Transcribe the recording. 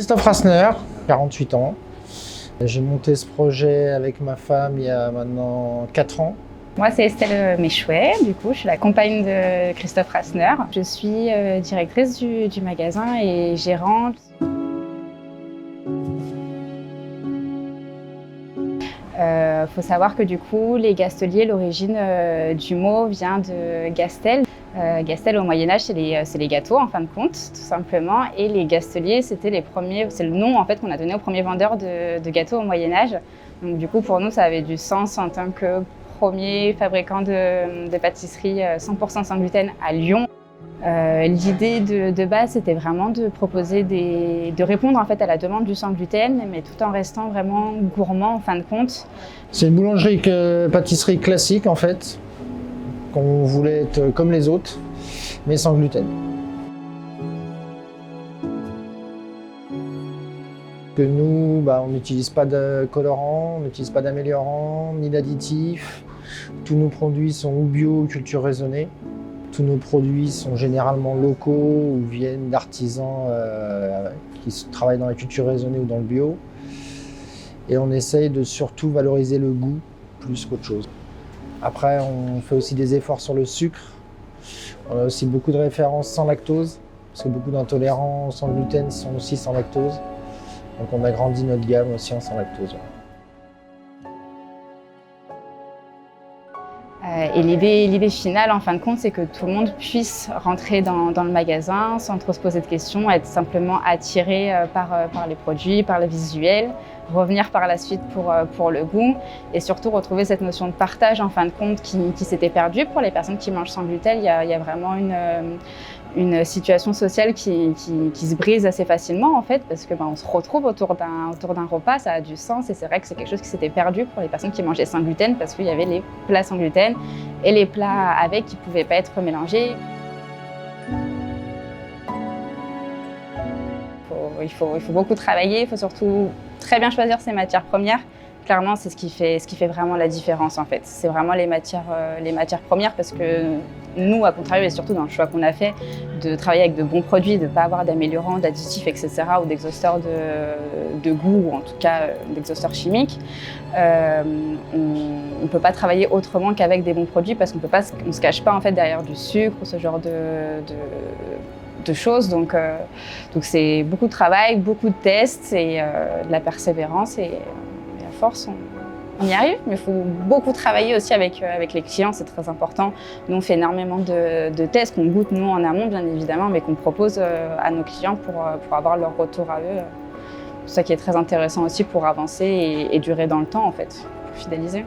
Christophe Rasner, 48 ans. J'ai monté ce projet avec ma femme il y a maintenant 4 ans. Moi, c'est Estelle Méchouet, du coup, je suis la compagne de Christophe Rasner. Je suis directrice du magasin et gérante. Faut savoir que du coup, les gasteliers, l'origine du mot vient de Gastel. Gastel au Moyen-Âge, c'est les gâteaux en fin de compte, tout simplement. Et les gasteliers, c'était les premiers, c'est le nom en fait qu'on a donné aux premiers vendeurs de gâteaux au Moyen-Âge. Donc du coup, pour nous, ça avait du sens en tant que premier fabricant de pâtisserie 100% sans gluten à Lyon. L'idée de base, c'était vraiment de proposer de répondre en fait à la demande du sans gluten, mais tout en restant vraiment gourmand en fin de compte. C'est une boulangerie pâtisserie classique en fait, qu'on voulait être comme les autres, mais sans gluten. Que nous, on n'utilise pas de colorants, on n'utilise pas d'améliorants, ni d'additifs. Tous nos produits sont ou bio ou culture raisonnée. Tous nos produits sont généralement locaux ou viennent d'artisans qui travaillent dans la culture raisonnée ou dans le bio. Et on essaye de surtout valoriser le goût plus qu'autre chose. Après, on fait aussi des efforts sur le sucre. On a aussi beaucoup de références sans lactose, parce que beaucoup d'intolérants sans gluten sont aussi sans lactose. Donc on a grandi notre gamme aussi en sans lactose. Et l'idée finale, en fin de compte, c'est que tout le monde puisse rentrer dans le magasin sans trop se poser de questions, être simplement attiré par les produits, par le visuel, revenir par la suite pour le goût et surtout retrouver cette notion de partage, en fin de compte, qui s'était perdue pour les personnes qui mangent sans gluten. Il y a vraiment une situation sociale qui se brise assez facilement en fait, parce que on se retrouve autour d'un repas, ça a du sens et c'est vrai que c'est quelque chose qui s'était perdu pour les personnes qui mangeaient sans gluten parce qu'il y avait les plats sans gluten et les plats avec qui ne pouvaient pas être mélangés. Il faut beaucoup travailler, il faut surtout très bien choisir ses matières premières. Clairement, c'est ce qui fait vraiment la différence en fait. C'est vraiment les matières premières parce que nous, à contrario, et surtout dans le choix qu'on a fait, de travailler avec de bons produits, de ne pas avoir d'améliorants, d'additifs, etc. ou d'exhausteurs de goût ou en tout cas d'exhausteurs chimiques, on ne peut pas travailler autrement qu'avec des bons produits parce qu'on ne se cache pas en fait derrière du sucre ou ce genre de choses. Donc c'est beaucoup de travail, beaucoup de tests et de la persévérance et à force on y arrive, mais il faut beaucoup travailler aussi avec les clients, c'est très important. Nous on fait énormément de tests qu'on goûte nous en amont bien évidemment, mais qu'on propose à nos clients pour avoir leur retour à eux. C'est ça qui est très intéressant aussi pour avancer et durer dans le temps en fait, pour fidéliser.